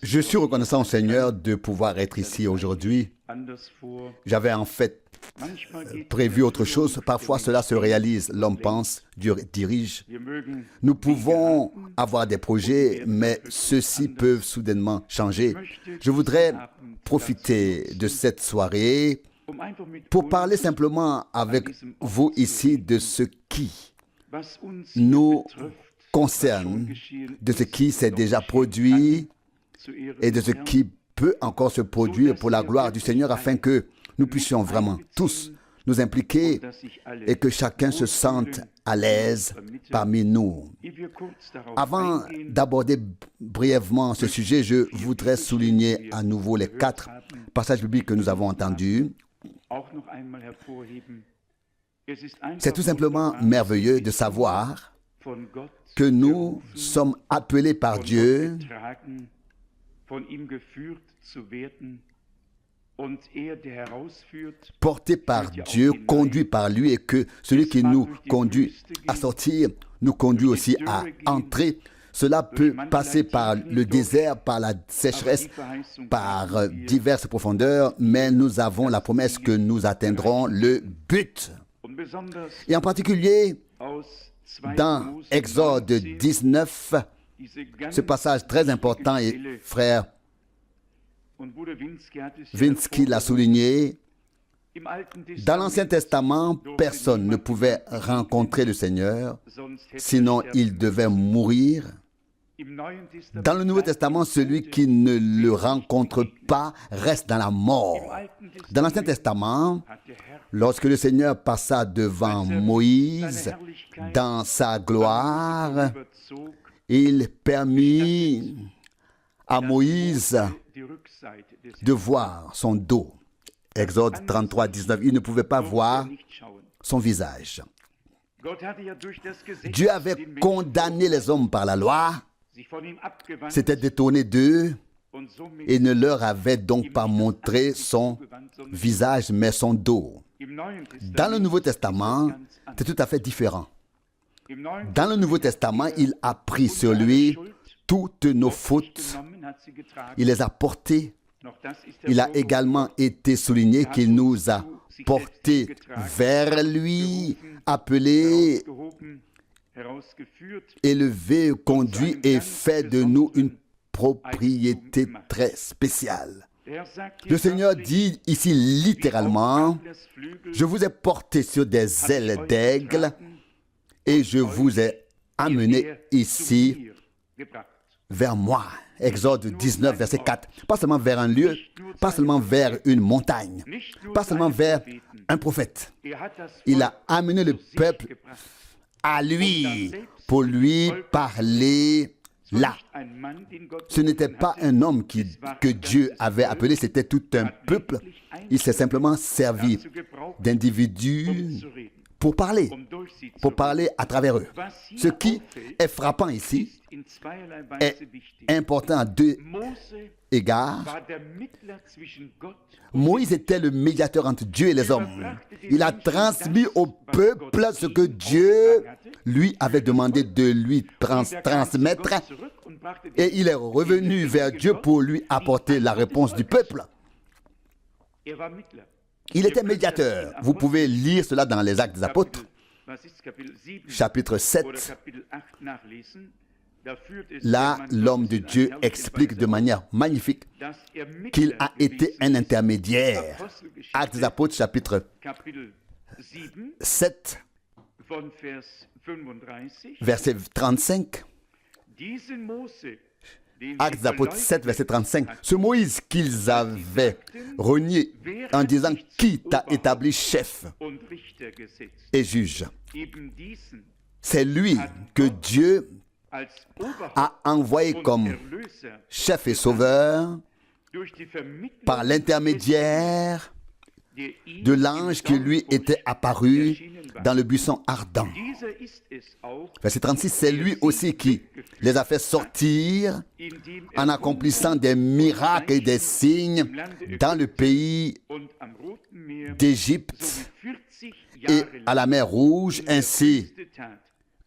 Je suis reconnaissant au Seigneur de pouvoir être ici aujourd'hui. J'avais en fait prévu autre chose. Parfois, cela se réalise. L'homme pense, Dieu dirige. Nous pouvons avoir des projets, mais ceux-ci peuvent soudainement changer. Je voudrais profiter de cette soirée pour parler simplement avec vous ici de ce qui nous concerne, de ce qui s'est déjà produit et de ce qui peut encore se produire pour la gloire du Seigneur, afin que nous puissions vraiment tous nous impliquer et que chacun se sente à l'aise parmi nous. Avant d'aborder brièvement ce sujet, je voudrais souligner à nouveau les 4 passages bibliques que nous avons entendus. C'est tout simplement merveilleux de savoir que nous sommes appelés par Dieu portés par Dieu, conduits par lui, et que celui qui nous conduit à sortir nous conduit aussi à entrer. Cela peut passer par le désert, par la sécheresse, par diverses profondeurs, mais nous avons la promesse que nous atteindrons le but. Et en particulier, dans Exode 19, ce passage très important, et frère Vinsky l'a souligné, dans l'Ancien Testament, personne ne pouvait rencontrer le Seigneur, sinon il devait mourir. Dans le Nouveau Testament, celui qui ne le rencontre pas reste dans la mort. Dans l'Ancien Testament, lorsque le Seigneur passa devant Moïse dans sa gloire, il permit à Moïse de voir son dos. Exode 33, 19, il ne pouvait pas voir son visage. Dieu avait condamné les hommes par la loi, s'était détourné d'eux et ne leur avait donc pas montré son visage, mais son dos. Dans le Nouveau Testament, c'est tout à fait différent. Dans le Nouveau Testament, il a pris sur lui toutes nos fautes. Il les a portées. Il a également été souligné qu'il nous a portés vers lui, appelés, élevés, conduits et fait de nous une propriété très spéciale. Le Seigneur dit ici littéralement, « Je vous ai porté sur des ailes d'aigle et je vous ai amené ici vers moi. » Exode 19, verset 4. Pas seulement vers un lieu, pas seulement vers une montagne, pas seulement vers un prophète. Il a amené le peuple à lui pour lui parler là. Ce n'était pas un homme que Dieu avait appelé, c'était tout un peuple. Il s'est simplement servi d'individus pour parler à travers eux. Ce qui est frappant ici est important à 2 égards. Moïse était le médiateur entre Dieu et les hommes. Il a transmis au peuple ce que Dieu lui avait demandé de lui transmettre, et il est revenu vers Dieu pour lui apporter la réponse du peuple. Il était médiateur. Vous pouvez lire cela dans les Actes des Apôtres, chapitre 7. Là, l'homme de Dieu explique de manière magnifique qu'il a été un intermédiaire. Actes des Apôtres, chapitre 7, verset 35. Actes des Apôtres 7, verset 35. Ce Moïse qu'ils avaient renié en disant « Qui t'a établi chef et juge ?» C'est lui que Dieu a envoyé comme chef et sauveur par l'intermédiaire de l'ange qui lui était apparu dans le buisson ardent. Verset 36, c'est lui aussi qui les a fait sortir en accomplissant des miracles et des signes dans le pays d'Égypte et à la mer Rouge, ainsi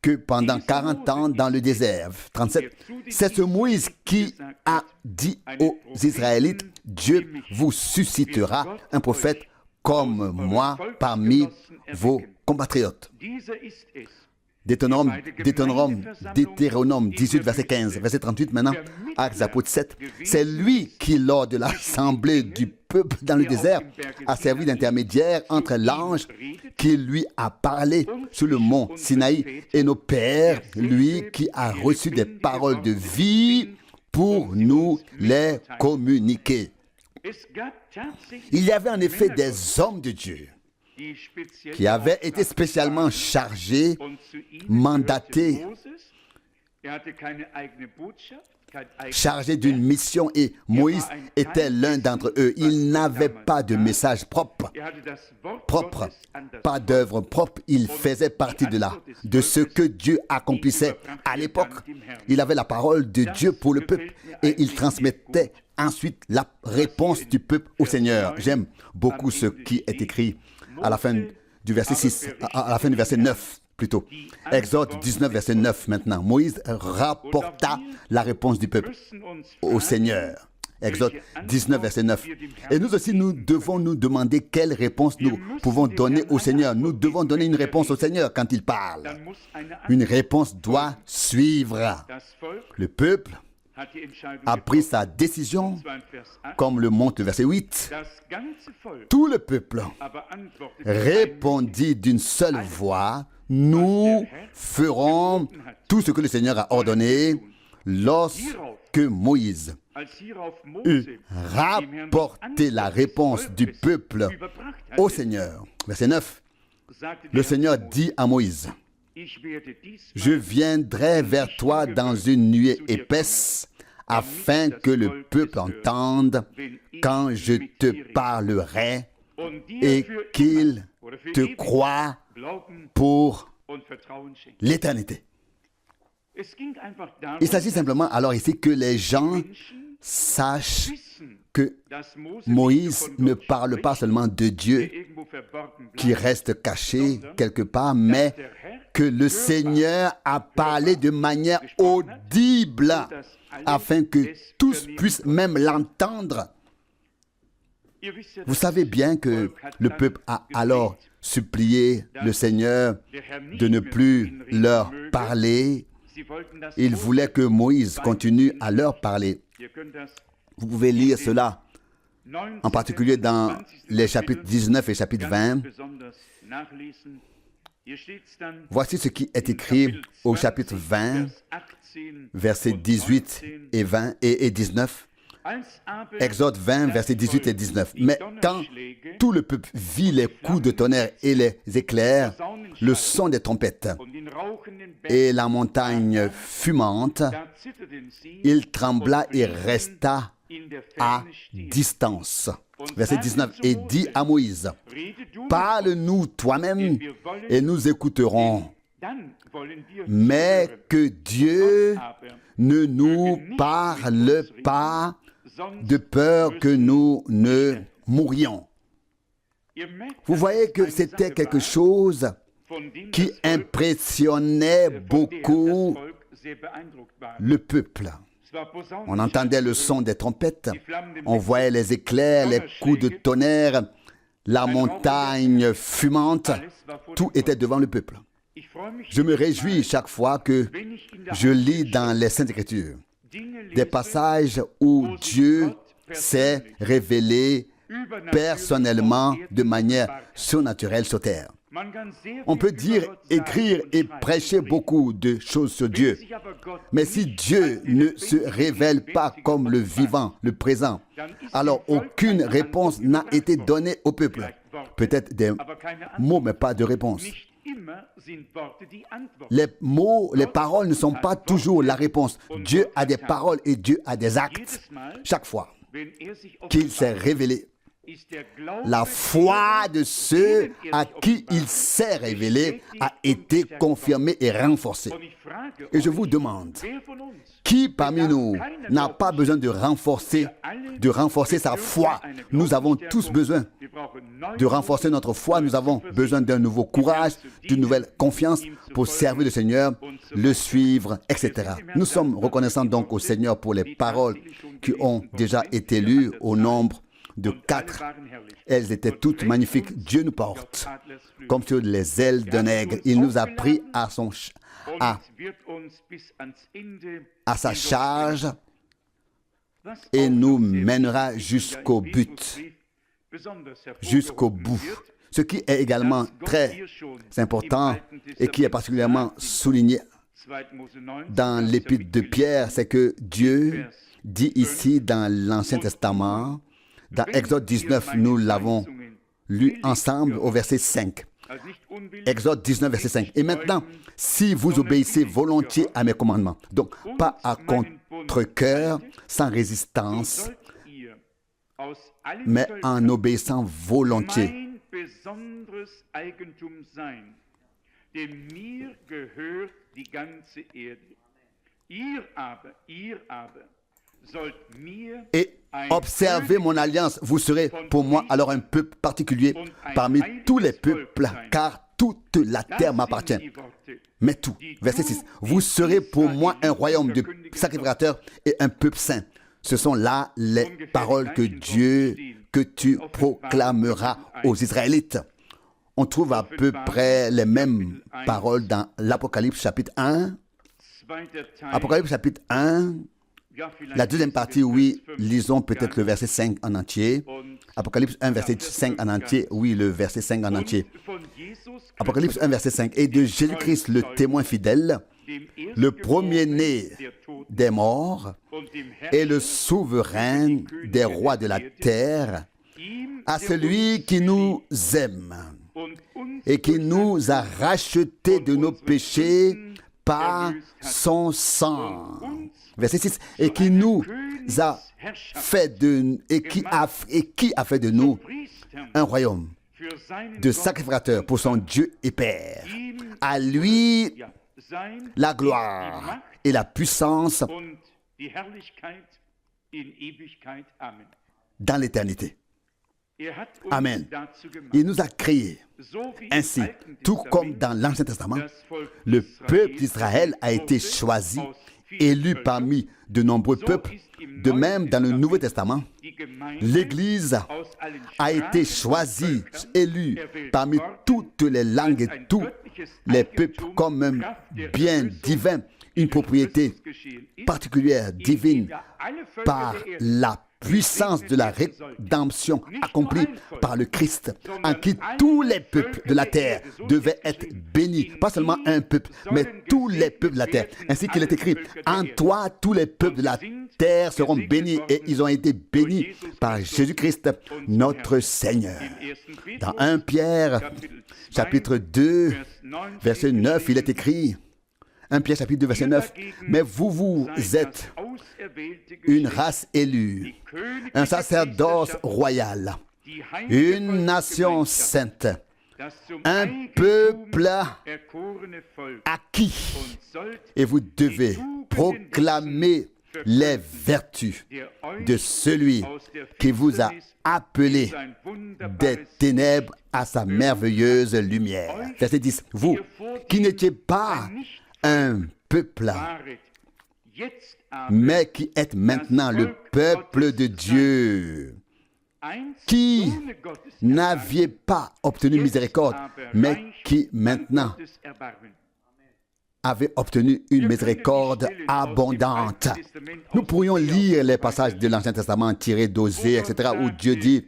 que pendant 40 ans dans le désert. 37. C'est ce Moïse qui a dit aux Israélites, Dieu vous suscitera un prophète comme moi parmi vos compatriotes. Deutéronome 18, verset 15, verset 38 maintenant, Actes des Apôtres 7. C'est lui qui, lors de l'assemblée du peuple dans le désert, a servi d'intermédiaire entre l'ange qui lui a parlé sur le mont Sinaï et nos pères, lui qui a reçu des paroles de vie pour nous les communiquer. Il y avait en effet des hommes de Dieu qui avaient été spécialement chargés, mandatés, chargés d'une mission, et Moïse était l'un d'entre eux. Il n'avait pas de message propre, pas d'œuvre propre. Il faisait partie de ce que Dieu accomplissait à l'époque. Il avait la parole de Dieu pour le peuple et il transmettait ensuite la réponse du peuple au Seigneur. J'aime beaucoup ce qui est écrit à la fin du verset 6, à la fin du verset 9 plutôt. Exode 19, verset 9 maintenant. Moïse rapporta la réponse du peuple au Seigneur. Exode 19, verset 9. Et nous aussi, nous devons nous demander quelle réponse nous pouvons donner au Seigneur. Nous devons donner une réponse au Seigneur quand il parle. Une réponse doit suivre. Le peuple a pris sa décision, comme le montre le verset 8. Tout le peuple répondit d'une seule voix, nous ferons tout ce que le Seigneur a ordonné. Lorsque Moïse eut rapporté la réponse du peuple au Seigneur. Verset 9. Le Seigneur dit à Moïse, je viendrai vers toi dans une nuée épaisse, afin que le peuple entende quand je te parlerai et qu'il te croie pour l'éternité. Il s'agit simplement alors ici que les gens sachent que Moïse ne parle pas seulement de Dieu qui reste caché quelque part, mais que le Seigneur a parlé de manière audible afin que tous puissent même l'entendre. Vous savez bien que le peuple a alors supplié le Seigneur de ne plus leur parler. Il voulait que Moïse continue à leur parler. Vous pouvez lire cela, en particulier dans les chapitres 19 et chapitre 20. Voici ce qui est écrit au chapitre 20, versets 18 et 20 et 19. Exode 20, versets 18 et 19. Mais quand tout le peuple vit les coups de tonnerre et les éclairs, le son des trompettes et la montagne fumante, il trembla et resta à distance. Verset 19. Et dit à Moïse, parle-nous toi-même et nous écouterons. Mais que Dieu ne nous parle pas de peur que nous ne mourions. Vous voyez que c'était quelque chose qui impressionnait beaucoup le peuple. On entendait le son des trompettes, on voyait les éclairs, les coups de tonnerre, la montagne fumante, tout était devant le peuple. Je me réjouis chaque fois que je lis dans les Saintes Écritures des passages où Dieu s'est révélé personnellement de manière surnaturelle sur terre. On peut dire, écrire et prêcher beaucoup de choses sur Dieu. Mais si Dieu ne se révèle pas comme le vivant, le présent, alors aucune réponse n'a été donnée au peuple. Peut-être des mots, mais pas de réponse. Les mots, les paroles ne sont pas toujours la réponse. Dieu a des paroles et Dieu a des actes. Chaque fois qu'il s'est révélé, La foi de ceux à qui il s'est révélé a été confirmée et renforcée. Et je vous demande, qui parmi nous n'a pas besoin de renforcer sa foi? Nous avons tous besoin de renforcer notre foi. Nous avons besoin d'un nouveau courage, d'une nouvelle confiance pour servir le Seigneur, le suivre, etc. Nous sommes reconnaissants donc au Seigneur pour les paroles qui ont déjà été lues au nombre de 4. Elles étaient toutes magnifiques. Dieu nous porte comme sur les ailes d'un aigle. Il nous a pris à sa charge et nous mènera jusqu'au but, jusqu'au bout. Ce qui est également très important et qui est particulièrement souligné dans l'épître de Pierre, c'est que Dieu dit ici dans l'Ancien Testament, dans Exode 19, nous l'avons lu ensemble au verset 5. Exode 19, verset 5. Et maintenant, si vous obéissez volontiers à mes commandements, donc pas à contre-cœur, sans résistance, mais en obéissant volontiers. Et observez mon alliance, vous serez pour moi alors un peuple particulier parmi tous les peuples, car toute la terre m'appartient. Mais tout, verset 6, vous serez pour moi un royaume de sacrificateurs et un peuple saint. Ce sont là les paroles que tu proclameras aux Israélites. On trouve à peu près les mêmes paroles dans l'Apocalypse chapitre 1. Apocalypse chapitre 1, la deuxième partie, oui, lisons peut-être le verset 5 en entier. Apocalypse 1, verset 5 en entier, oui, le verset 5 en entier. Apocalypse 1, verset 5. Et de Jésus-Christ, le témoin fidèle, le premier-né des morts et le souverain des rois de la terre, à celui qui nous aime et qui nous a rachetés de nos péchés par son sang. Verset 6. Et qui nous a fait qui a fait de nous un royaume de sacrificateurs pour son Dieu et Père. À lui la gloire et la puissance dans l'éternité. Amen. Il nous a créés ainsi, tout comme dans l'Ancien Testament, le peuple d'Israël a été choisi, élu parmi de nombreux peuples. De même, dans le Nouveau Testament, l'Église a été choisie, élue parmi toutes les langues et tous les peuples comme un bien divin, une propriété particulière, divine, par la puissance de la rédemption accomplie par le Christ, en qui tous les peuples de la terre devaient être bénis. Pas seulement un peuple, mais tous les peuples de la terre. Ainsi qu'il est écrit, en toi, tous les peuples de la terre seront bénis, et ils ont été bénis par Jésus-Christ, notre Seigneur. Dans 1 Pierre, chapitre 2, verset 9, il est écrit, 1 Pierre chapitre 2, verset 9, mais vous êtes une race élue, un sacerdoce royal, une nation sainte, un peuple acquis, et vous devez proclamer les vertus de celui qui vous a appelé des ténèbres à sa merveilleuse lumière. Verset 10. Vous qui n'étiez pas un peuple, mais qui êtes maintenant le peuple de Dieu, qui n'aviez pas obtenu miséricorde, mais qui maintenant avez obtenu une miséricorde abondante. Nous pourrions lire les passages de l'Ancien Testament tirés d'Osée, etc., où Dieu dit,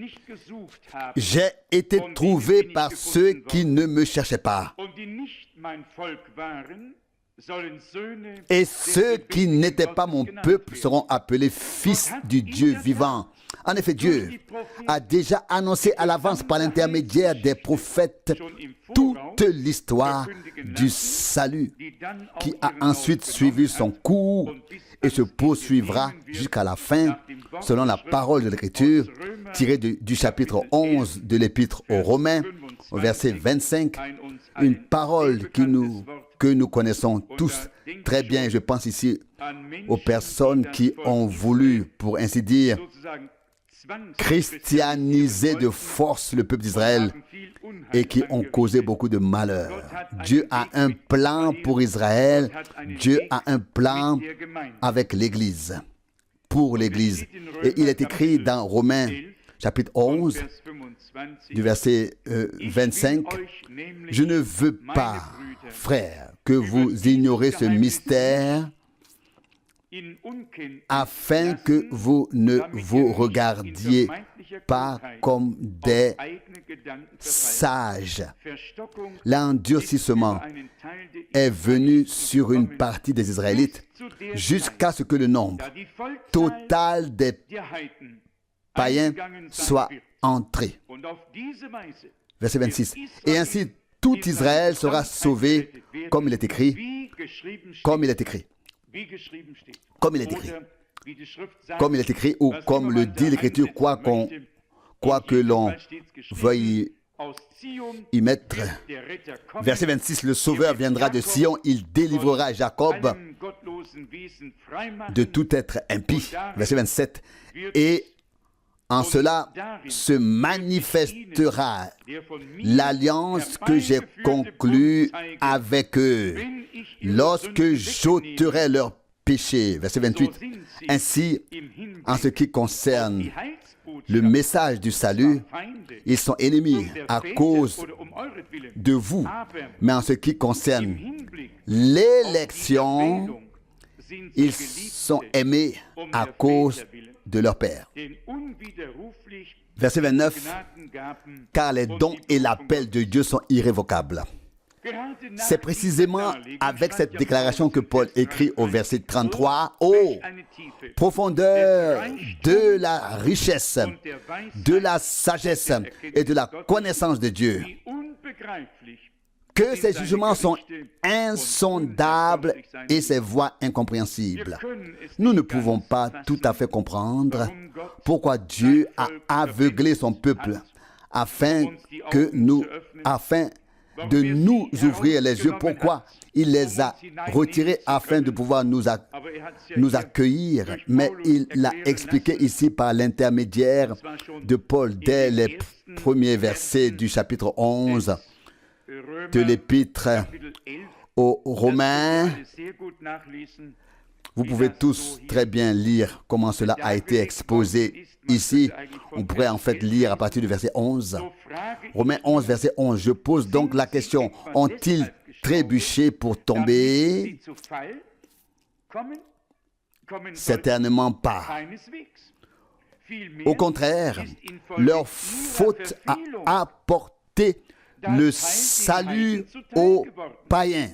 « J'ai été trouvé par ceux qui ne me cherchaient pas. Et ceux qui n'étaient pas mon peuple seront appelés fils du Dieu vivant. » En effet, Dieu a déjà annoncé à l'avance par l'intermédiaire des prophètes toute l'histoire du salut qui a ensuite suivi son cours et se poursuivra jusqu'à la fin, selon la parole de l'Écriture. tiré du chapitre 11 de l'Épître aux Romains, au verset 25, une parole que nous connaissons tous très bien. Je pense ici aux personnes qui ont voulu, pour ainsi dire, christianiser de force le peuple d'Israël et qui ont causé beaucoup de malheur. Dieu a un plan pour Israël. Dieu a un plan avec l'Église, pour l'Église. Et il est écrit dans Romains, chapitre 11, du verset 25, « Je ne veux pas, frères, que vous ignorez ce mystère, afin que vous ne vous regardiez pas comme des sages. L'endurcissement est venu sur une partie des Israélites jusqu'à ce que le nombre total des païens soit entré. » Verset 26. « Et ainsi, tout Israël sera sauvé, comme il est écrit, comme il est écrit. » Comme il est écrit. Comme il est écrit, ou comme le dit l'Écriture, quoi que l'on veuille y mettre. Verset 26, le Sauveur viendra de Sion, il délivrera Jacob de tout être impie. Verset 27, et en cela se manifestera l'alliance que j'ai conclue avec eux lorsque j'ôterai leurs péchés. Verset 28. Ainsi, en ce qui concerne le message du salut, ils sont ennemis à cause de vous. Mais en ce qui concerne l'élection, ils sont aimés à cause de leur Père. Verset 29, car les dons et l'appel de Dieu sont irrévocables. C'est précisément avec cette déclaration que Paul écrit au verset 33, « Ô profondeur de la richesse, de la sagesse et de la connaissance de Dieu, que ses jugements sont insondables et ses voies incompréhensibles. » Nous ne pouvons pas tout à fait comprendre pourquoi Dieu a aveuglé son peuple afin de nous ouvrir les yeux. Pourquoi il les a retirés afin de pouvoir nous accueillir. Mais il l'a expliqué ici par l'intermédiaire de Paul dès les premiers versets du chapitre 11 de l'Épître aux Romains. Vous pouvez tous très bien lire comment cela a été exposé ici. On pourrait en fait lire à partir du verset 11. Romains 11, verset 11. Je pose donc la question, ont-ils trébuché pour tomber? Certainement pas. Au contraire, leur faute a apporté le salut aux païens,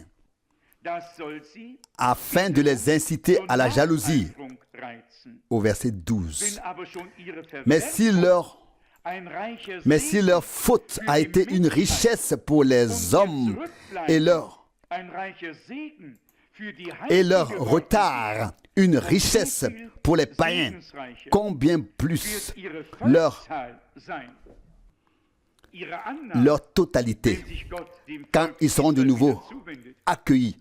afin de les inciter à la jalousie. Au verset 12. Mais si leur faute a été une richesse pour les hommes et leur retard une richesse pour les païens, combien plus leur totalité, quand ils seront de nouveau accueillis,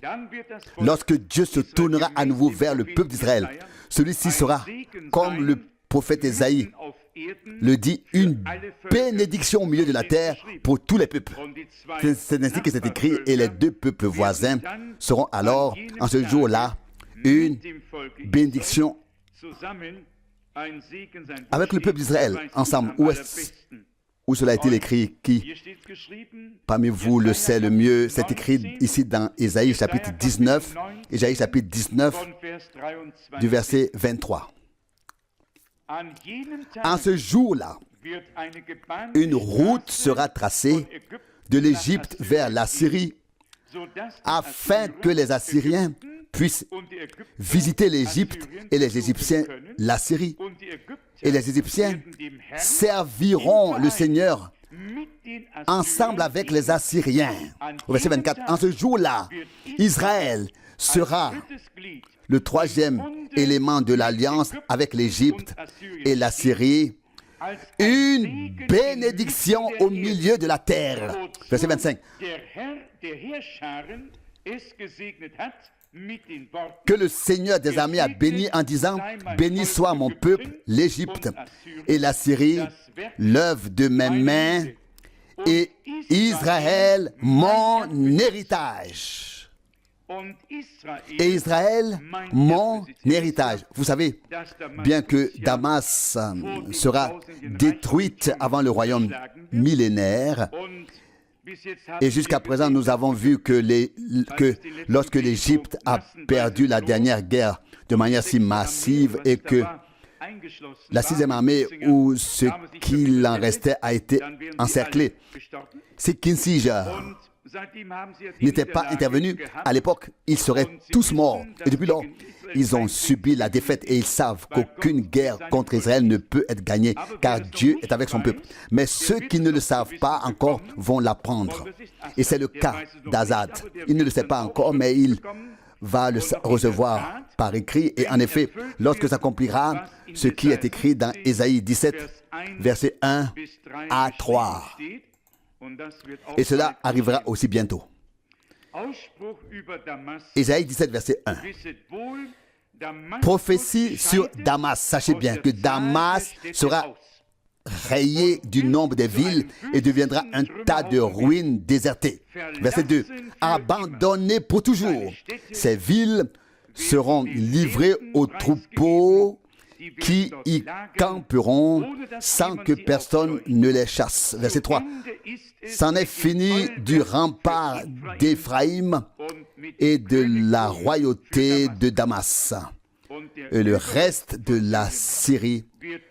lorsque Dieu se tournera à nouveau vers le peuple d'Israël, celui-ci sera, comme le prophète Ésaïe le dit, une bénédiction au milieu de la terre pour tous les peuples. C'est ainsi que c'est écrit, et les deux peuples voisins seront alors, en ce jour-là, une bénédiction avec le peuple d'Israël, ensemble. Où cela a-t-il écrit? Qui parmi vous le sait le mieux? C'est écrit ici dans Ésaïe chapitre 19, Ésaïe chapitre 19, du verset 23. En ce jour-là, une route sera tracée de l'Égypte vers l'Assyrie, afin que les Assyriens puissent visiter l'Égypte et les Égyptiens l'Assyrie. Et les Égyptiens serviront le Seigneur ensemble avec les Assyriens. Au verset 24, en ce jour-là, Israël sera le troisième élément de l'alliance avec l'Égypte et l'Assyrie une bénédiction au milieu de la terre. Verset 25. Que le Seigneur des armées a béni en disant, béni soit mon peuple, l'Égypte et la Syrie, l'œuvre de mes mains, et Israël, mon héritage. Et Israël, mon héritage. Vous savez, bien que Damas sera détruite avant le royaume millénaire, et jusqu'à présent, nous avons vu que lorsque l'Égypte a perdu la dernière guerre de manière si massive et que la 6e armée, ou ce qu'il en restait, a été encerclée, si Kissinger n'était pas intervenu à l'époque, ils seraient tous morts. Et depuis lors, ils ont subi la défaite et ils savent qu'aucune guerre contre Israël ne peut être gagnée car Dieu est avec son peuple. Mais ceux qui ne le savent pas encore vont l'apprendre. Et c'est le cas d'Azad. Il ne le sait pas encore, mais il va le recevoir par écrit. Et en effet, lorsque s'accomplira ce qui est écrit dans Ésaïe 17, versets 1 à 3. Et cela arrivera aussi bientôt. Ésaïe 17, verset 1. Prophétie sur Damas. Sachez bien que Damas sera rayé du nombre des villes et deviendra un tas de ruines désertées. Verset 2. Abandonnées pour toujours. Ces villes seront livrées aux troupeaux qui y camperont sans que personne ne les chasse. Verset 3. C'en est fini du rempart d'Éphraïm et de la royauté de Damas. Et le reste de la Syrie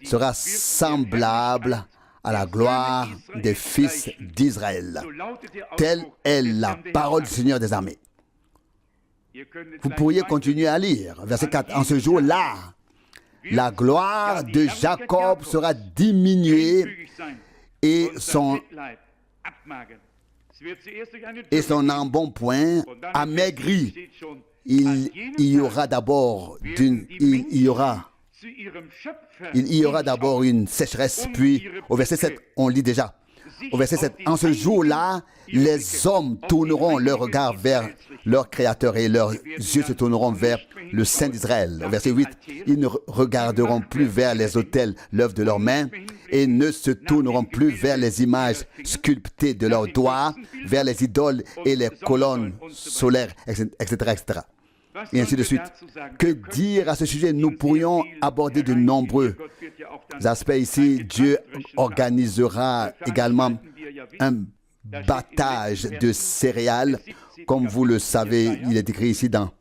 sera semblable à la gloire des fils d'Israël. Telle est la parole du Seigneur des armées. Vous pourriez continuer à lire. Verset 4. En ce jour-là, la gloire de Jacob sera diminuée et son embonpoint amaigri. Il y aura d'abord une sécheresse, puis au verset 7, on lit déjà. Au verset 7, en ce jour-là, les hommes tourneront leur regard vers leur Créateur et leurs yeux se tourneront vers le Saint d'Israël. Au verset 8, ils ne regarderont plus vers les autels, l'œuvre de leurs mains, et ne se tourneront plus vers les images sculptées de leurs doigts, vers les idoles et les colonnes solaires, etc., etc. Et ainsi de suite. Que dire à ce sujet? Nous pourrions aborder de nombreux aspects ici. Dieu organisera également un battage de céréales. Comme vous le savez, il est écrit ici dans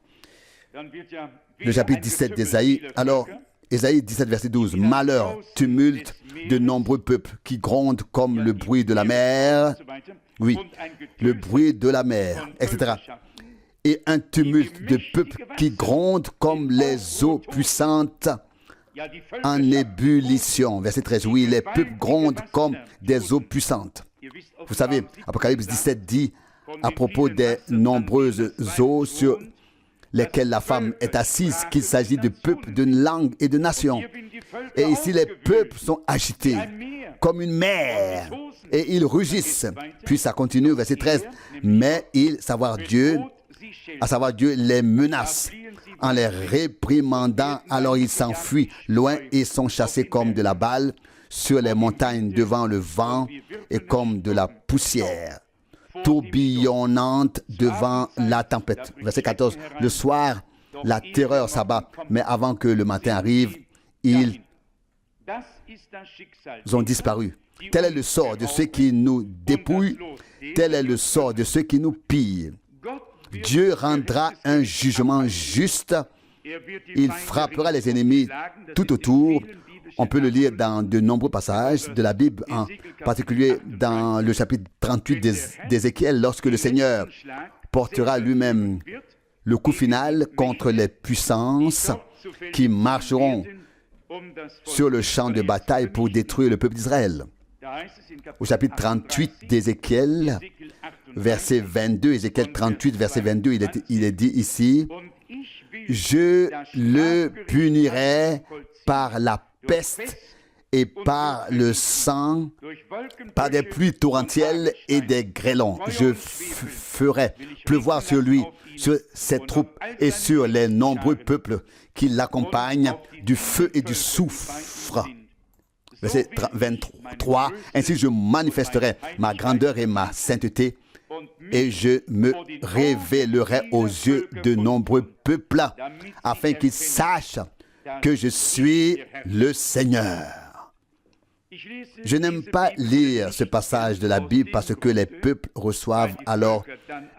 le chapitre 17 d'Ésaïe. Alors, Ésaïe 17, verset 12. Malheur, tumulte de nombreux peuples qui grondent comme le bruit de la mer. Oui, le bruit de la mer, etc. Et un tumulte de peuples qui grondent comme les eaux puissantes en ébullition. Verset 13. Oui, les peuples grondent comme des eaux puissantes. Vous savez, Apocalypse 17 dit à propos des nombreuses eaux sur lesquelles la femme est assise qu'il s'agit de peuples, de langues et de nations. Et ici, les peuples sont agités comme une mer et ils rugissent. Puis ça continue, verset 13. Mais à savoir Dieu les menace en les réprimandant, alors ils s'enfuient loin et sont chassés comme de la balle sur les montagnes devant le vent et comme de la poussière tourbillonnante devant la tempête. Verset 14. Le soir, la terreur s'abat, mais avant que le matin arrive, ils ont disparu. Tel est le sort de ceux qui nous dépouillent, tel est le sort de ceux qui nous pillent. Dieu rendra un jugement juste. Il frappera les ennemis tout autour. On peut le lire dans de nombreux passages de la Bible, en particulier dans le chapitre 38 d'Ézéchiel, lorsque le Seigneur portera lui-même le coup final contre les puissances qui marcheront sur le champ de bataille pour détruire le peuple d'Israël. Au chapitre 38 d'Ézéchiel, verset 22, Ézéchiel 38, verset 22, il est dit ici, « Je le punirai par la peste et par le sang, par des pluies torrentielles et des grêlons. Je ferai pleuvoir sur lui, sur ses troupes et sur les nombreux peuples qui l'accompagnent du feu et du soufre. Verset 23. Ainsi je manifesterai ma grandeur et ma sainteté, et je me révélerai aux yeux de nombreux peuples, afin qu'ils sachent que je suis le Seigneur. Je n'aime pas lire ce passage de la Bible parce que les peuples reçoivent alors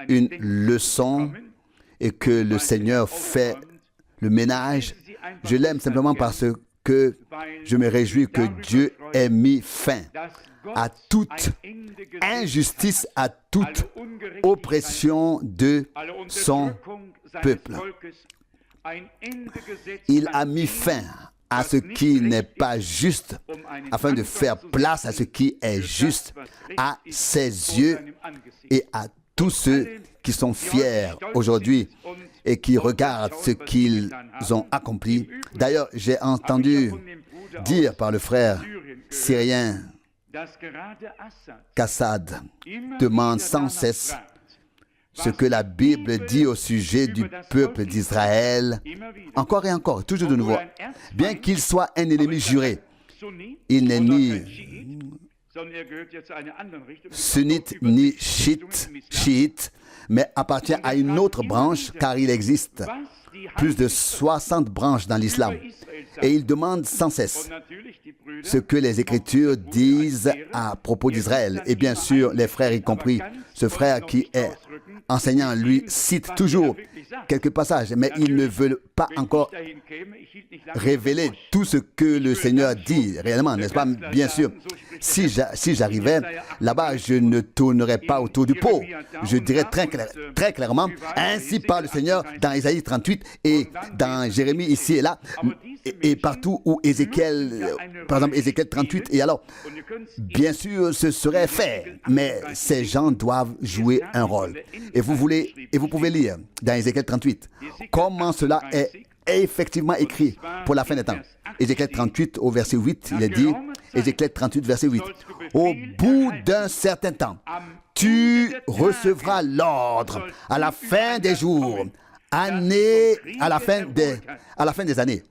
une leçon et que le Seigneur fait le ménage. Je l'aime simplement parce que je me réjouis que Dieu ait mis fin à toute injustice, à toute oppression de son peuple. Il a mis fin à ce qui n'est pas juste, afin de faire place à ce qui est juste à ses yeux et à tous ceux qui sont fiers aujourd'hui et qui regardent ce qu'ils ont accompli. D'ailleurs, j'ai entendu dire par le frère syrien qu'Assad demande sans cesse ce que la Bible dit au sujet du peuple d'Israël, encore et encore, toujours de nouveau. Bien qu'il soit un ennemi juré, il n'est ni sunnite ni chiite, mais appartient à une autre branche, car il existe plus de 60 branches dans l'islam. Et il demande sans cesse ce que les Écritures disent à propos d'Israël. Et bien sûr, les frères, y compris ce frère qui est enseignant, lui cite toujours quelques passages, mais il ne veut pas encore révéler tout ce que le Seigneur dit réellement, n'est-ce pas? Bien sûr, si j'arrivais là-bas, je ne tournerais pas autour du pot. Je dirais très clairement, ainsi parle le Seigneur dans Ésaïe 38 et dans Jérémie ici et là, et partout où Ézéchiel, par exemple Ézéchiel 38, et alors, bien sûr, ce serait fait, mais ces gens doivent jouer un rôle. Et vous pouvez lire dans Ézéchiel 38 comment cela est effectivement écrit pour la fin des temps. Ézéchiel 38 au verset 8, il est dit, Ézéchiel 38 verset 8, au bout d'un certain temps, tu recevras l'ordre à la fin des jours, à la fin des années,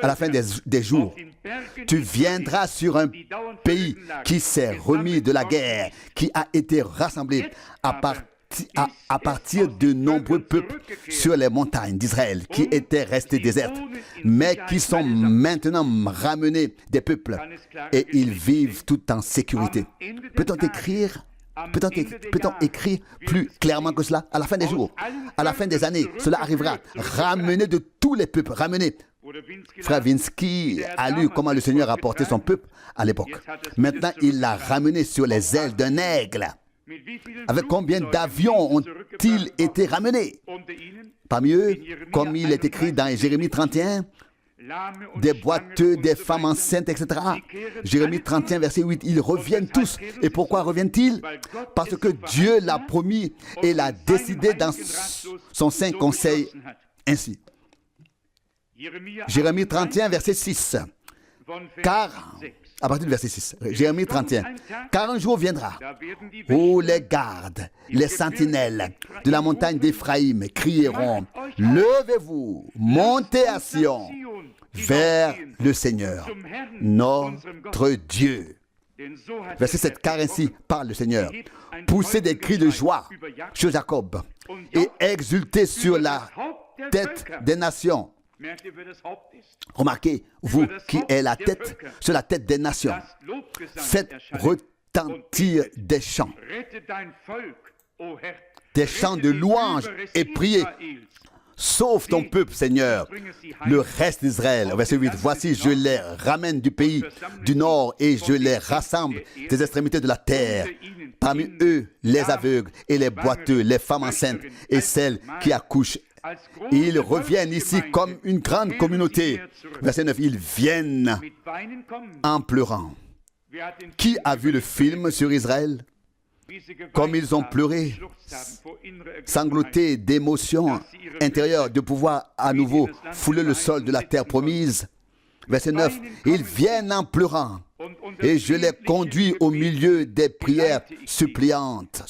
à la fin des jours, tu viendras sur un pays qui s'est remis de la guerre, qui a été rassemblé à partir de nombreux peuples sur les montagnes d'Israël qui étaient restés désertes, mais qui sont maintenant ramenés des peuples et ils vivent tout en sécurité. Peut-on écrire plus clairement que cela? À la fin des jours, à la fin des années, cela arrivera. Ramener de tous les peuples, ramener. Frère Vinsky a lu comment le Seigneur a porté son peuple à l'époque. Maintenant, il l'a ramené sur les ailes d'un aigle. Avec combien d'avions ont-ils été ramenés? Parmi eux, comme il est écrit dans Jérémie 31, des boiteux, des femmes enceintes, etc. Jérémie 31, verset 8, ils reviennent tous. Et pourquoi reviennent-ils? Parce que Dieu l'a promis et l'a décidé dans son saint conseil ainsi. Jérémie 31, verset 6. Car, à partir du verset 6, Jérémie 31, car un jour viendra où les gardes, les sentinelles de la montagne d'Éphraïm crieront, levez-vous, montez à Sion, vers le Seigneur, notre Dieu. Verset 7, car ainsi parle le Seigneur. Poussez des cris de joie sur Jacob et exultez sur la tête des nations. Remarquez, vous qui êtes la tête, sur la tête des nations, faites retentir des chants de louanges et priez. Sauve ton peuple, Seigneur, le reste d'Israël. Verset 8, voici, je les ramène du pays du nord et je les rassemble des extrémités de la terre. Parmi eux, les aveugles et les boiteux, les femmes enceintes et celles qui accouchent. Ils reviennent ici comme une grande communauté. Verset 9, ils viennent en pleurant. Qui a vu le film sur Israël? Comme ils ont pleuré, sangloté d'émotions intérieures de pouvoir à nouveau fouler le sol de la terre promise. Verset 9. Ils viennent en pleurant. Et je les conduis au milieu des prières suppliantes.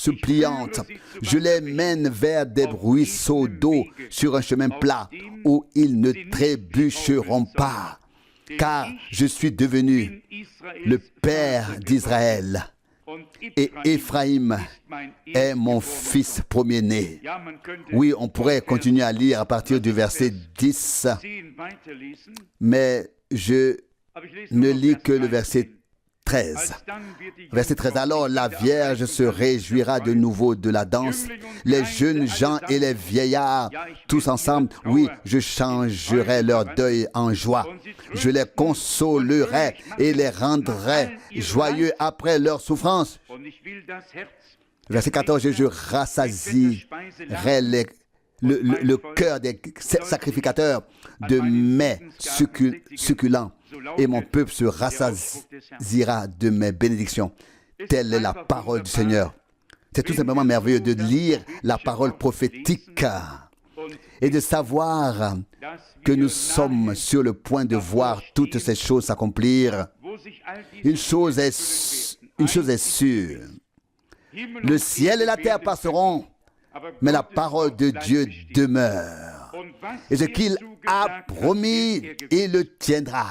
Je les mène vers des ruisseaux d'eau sur un chemin plat où ils ne trébucheront pas. Car je suis devenu le Père d'Israël. Et Éphraïm est mon fils premier-né. Oui, on pourrait continuer à lire à partir du verset 10, mais je ne lis que le verset 13. Verset 13. Alors la Vierge se réjouira de nouveau de la danse, les jeunes gens et les vieillards, tous ensemble. Oui, je changerai leur deuil en joie. Je les consolerai et les rendrai joyeux après leur souffrance. Verset 14. Je rassasierai le cœur des sacrificateurs de mets succulents, et mon peuple se rassasiera de mes bénédictions. Telle est la parole du Seigneur. C'est tout simplement merveilleux de lire la parole prophétique et de savoir que nous sommes sur le point de voir toutes ces choses s'accomplir. Une chose est sûre. Le ciel et la terre passeront, mais la parole de Dieu demeure. Et ce qu'il a promis, il le tiendra.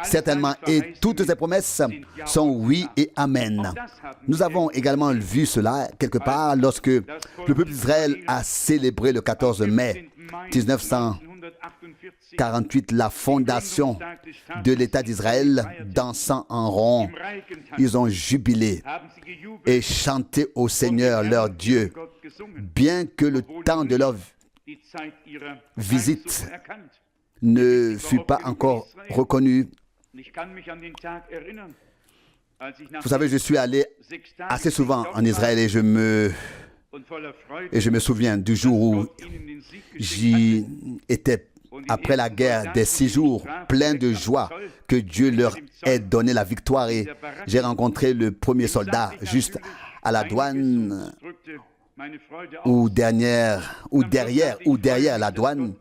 Certainement. Et toutes ces promesses sont oui et amen. Nous avons également vu cela quelque part lorsque le peuple d'Israël a célébré le 14 mai 1948 la fondation de l'État d'Israël, dansant en rond. Ils ont jubilé et chanté au Seigneur leur Dieu, bien que le temps de leur visite ne fut pas encore reconnu. Vous savez, je suis allé assez souvent en Israël et je me souviens du jour où j'y étais après la guerre des 6 jours, plein de joie que Dieu leur ait donné la victoire, et j'ai rencontré le premier soldat juste à la douane ou derrière la douane,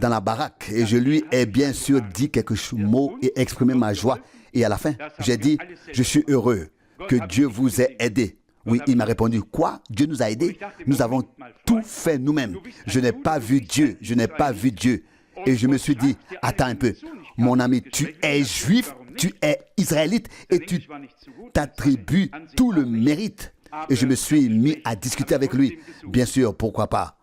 dans la baraque, et je lui ai bien sûr dit quelques mots et exprimé ma joie, et à la fin j'ai dit: je suis heureux que Dieu vous ait aidé. Oui, il m'a répondu: quoi? Dieu nous a aidés? Nous avons tout fait nous-mêmes. Je n'ai pas vu Dieu. Et je me suis dit: attends un peu, mon ami, tu es juif, tu es israélite, et tu t'attribues tout le mérite. Et je me suis mis à discuter avec lui. Bien sûr, pourquoi pas.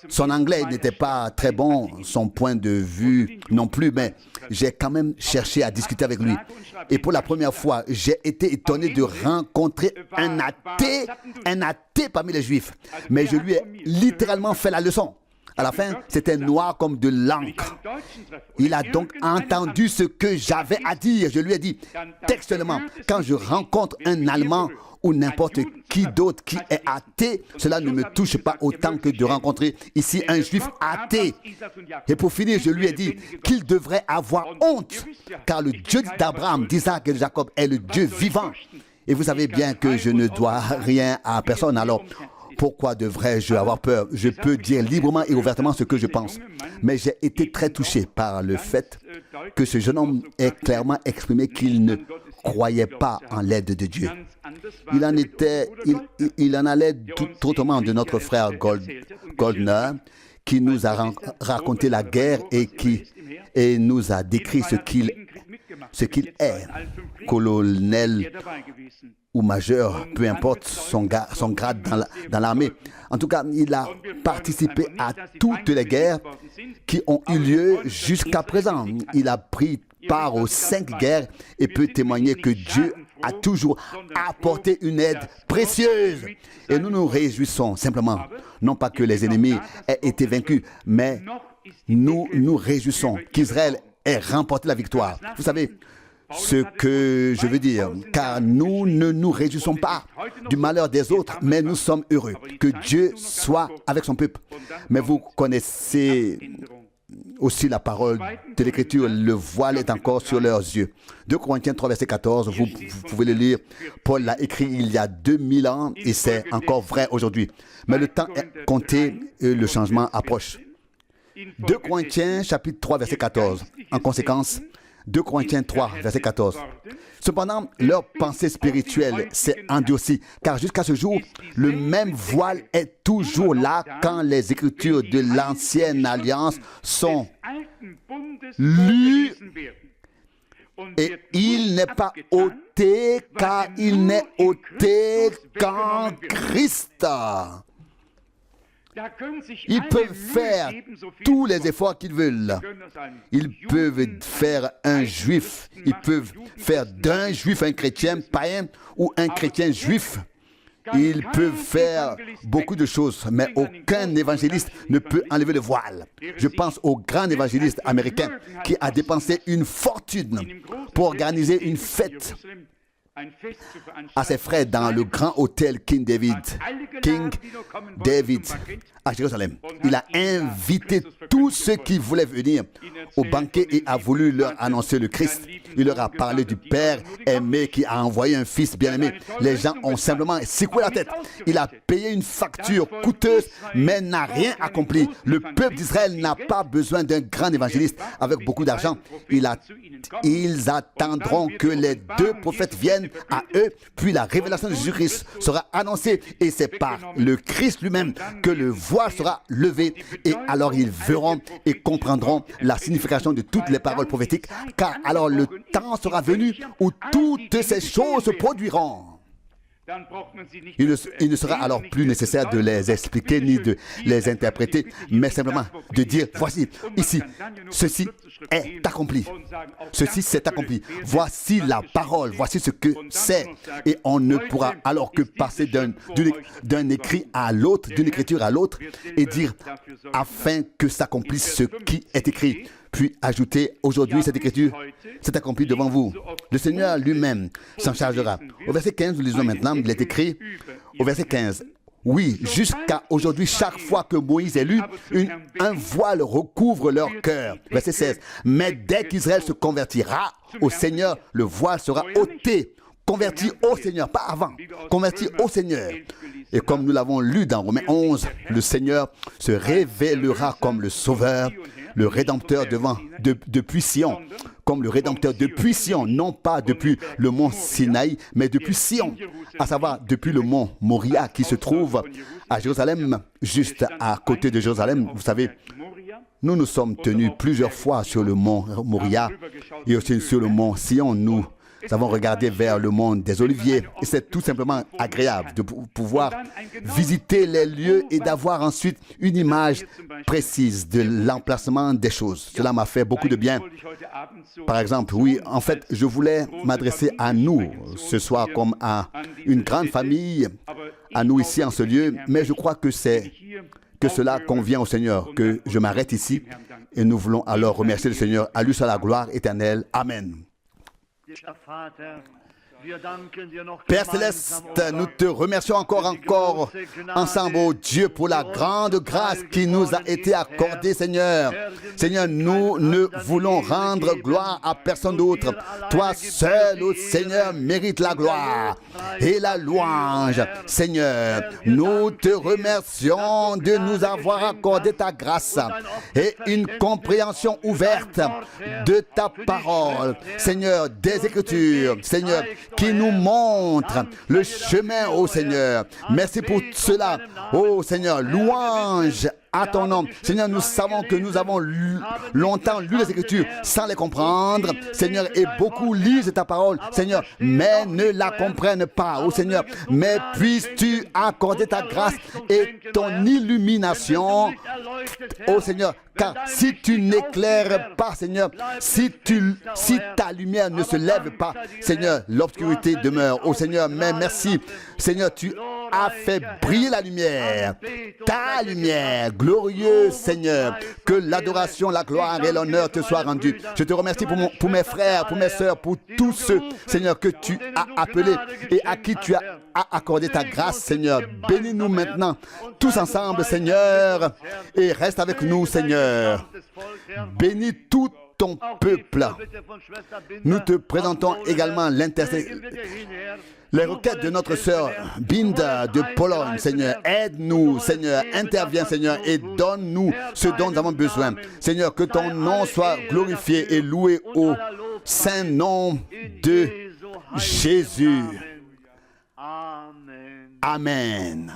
Son anglais n'était pas très bon, son point de vue non plus, mais j'ai quand même cherché à discuter avec lui. Et pour la première fois, j'ai été étonné de rencontrer un athée parmi les Juifs. Mais je lui ai littéralement fait la leçon. À la fin, c'était noir comme de l'encre. Il a donc entendu ce que j'avais à dire. Je lui ai dit textuellement: quand je rencontre un Allemand ou n'importe qui d'autre qui est athée, cela ne me touche pas autant que de rencontrer ici un juif athée. Et pour finir, je lui ai dit qu'il devrait avoir honte, car le Dieu d'Abraham, d'Isaac et de Jacob est le Dieu vivant. Et vous savez bien que je ne dois rien à personne, alors pourquoi devrais-je avoir peur? Je peux dire librement et ouvertement ce que je pense. Mais j'ai été très touché par le fait que ce jeune homme ait clairement exprimé qu'il ne croyait pas en l'aide de Dieu. Il en allait tout autrement de notre frère Goldner, qui nous a raconté la guerre et nous a décrit ce qu'il est, colonel ou majeur, peu importe son grade dans l'armée. En tout cas, il a participé à toutes les guerres qui ont eu lieu jusqu'à présent. Il a pris part aux 5 guerres et peut témoigner que Dieu a toujours apporté une aide précieuse. Et nous nous réjouissons simplement, non pas que les ennemis aient été vaincus, mais nous nous réjouissons qu'Israël ait remporté la victoire. Vous savez ce que je veux dire, car nous ne nous réjouissons pas du malheur des autres, mais nous sommes heureux que Dieu soit avec son peuple. Mais vous connaissez aussi la parole de l'Écriture: le voile est encore sur leurs yeux. 2 Corinthiens 3, verset 14, vous pouvez le lire. Paul l'a écrit il y a 2000 ans et c'est encore vrai aujourd'hui. Mais le temps est compté et le changement approche. 2 Corinthiens chapitre 3 verset 14. En conséquence, 2 Corinthiens 3 verset 14. Cependant, leur pensée spirituelle s'est endurcie, car jusqu'à ce jour, le même voile est toujours là quand les Écritures de l'Ancienne Alliance sont lues, et il n'est pas ôté, car il n'est ôté qu'en Christ. Ils peuvent faire tous les efforts qu'ils veulent. Ils peuvent faire un juif. Ils peuvent faire d'un juif un chrétien païen ou un chrétien juif. Ils peuvent faire beaucoup de choses, mais aucun évangéliste ne peut enlever le voile. Je pense au grand évangéliste américain qui a dépensé une fortune pour organiser une fête à ses frères dans le grand hôtel King David à Jérusalem. Il a invité tous ceux qui voulaient venir au banquet et a voulu leur annoncer le Christ. Il leur a parlé du Père aimé qui a envoyé un Fils bien-aimé. Les gens ont simplement secoué la tête. Il a payé une facture coûteuse, mais n'a rien accompli. Le peuple d'Israël n'a pas besoin d'un grand évangéliste avec beaucoup d'argent. Ils attendront que les 2 prophètes viennent à eux, puis la révélation de Jésus-Christ sera annoncée, et c'est par le Christ lui-même que le voile sera levé, et alors ils verront et comprendront la signification de toutes les paroles prophétiques, car alors le temps sera venu où toutes ces choses se produiront. Il ne sera alors plus nécessaire de les expliquer ni de les interpréter, mais simplement de dire, voici, ici, ceci est accompli. Ceci s'est accompli. Voici la parole, voici ce que c'est. Et on ne pourra alors que passer d'un écrit à l'autre, d'une écriture à l'autre, et dire, afin que s'accomplisse ce qui est écrit. Puis ajouter, aujourd'hui cette écriture s'est accomplie devant vous. Le Seigneur lui-même s'en chargera. Au verset 15, nous lisons maintenant, il est écrit, au verset 15, oui, jusqu'à aujourd'hui, chaque fois que Moïse est lu, un voile recouvre leur cœur. Verset 16, mais dès qu'Israël se convertira au Seigneur, le voile sera ôté. Converti au Seigneur, pas avant, converti au Seigneur. Et comme nous l'avons lu dans Romains 11, le Seigneur se révélera comme le Sauveur, le Rédempteur depuis Sion, comme le Rédempteur depuis Sion, non pas depuis le mont Sinaï, mais depuis Sion, à savoir depuis le mont Moria qui se trouve à Jérusalem, juste à côté de Jérusalem. Vous savez, nous nous sommes tenus plusieurs fois sur le mont Moria et aussi sur le mont Sion. Nous avons regardé vers le monde des Oliviers et c'est tout simplement agréable de pouvoir visiter les lieux et d'avoir ensuite une image précise de l'emplacement des choses. Cela m'a fait beaucoup de bien. Par exemple, oui, en fait, je voulais m'adresser à nous ce soir comme à une grande famille, à nous ici en ce lieu, mais je crois que cela convient au Seigneur, que je m'arrête ici et nous voulons alors remercier le Seigneur. À lui soit la gloire éternelle. Amen. Père Céleste, nous te remercions encore ensemble, oh Dieu, pour la grande grâce qui nous a été accordée, Seigneur. Seigneur, nous ne voulons rendre gloire à personne d'autre. Toi seul, oh Seigneur, mérite la gloire et la louange. Seigneur, nous te remercions de nous avoir accordé ta grâce et une compréhension ouverte de ta parole. Seigneur, des Écritures, Seigneur, qui nous montre le chemin, ô Seigneur. Merci pour cela, ô Seigneur. Louange à ton nom. Seigneur, nous savons que nous avons longtemps lu les Écritures sans les comprendre, Seigneur, et beaucoup lisent ta parole, Seigneur, mais ne la comprennent pas, ô Seigneur. Mais puisses-tu accorder ta grâce et ton illumination, ô Seigneur, car si tu n'éclaires pas, Seigneur, si ta lumière ne se lève pas, Seigneur, l'obscurité demeure. Oh Seigneur, mais merci, Seigneur, tu as fait briller la lumière, ta lumière, glorieux Seigneur, que l'adoration, la gloire et l'honneur te soient rendus. Je te remercie pour mes frères, pour mes sœurs, pour tous ceux, Seigneur, que tu as appelés et à qui tu as accordé ta grâce, Seigneur. Bénis-nous maintenant, tous ensemble, Seigneur, et reste avec nous, Seigneur. Bénis ton peuple. Nous te présentons également les requêtes de notre sœur Binda de Pologne, Seigneur. Aide-nous, Seigneur. Interviens, Seigneur, et donne-nous ce dont nous avons besoin. Seigneur, que ton nom soit glorifié et loué au saint nom de Jésus. Amen.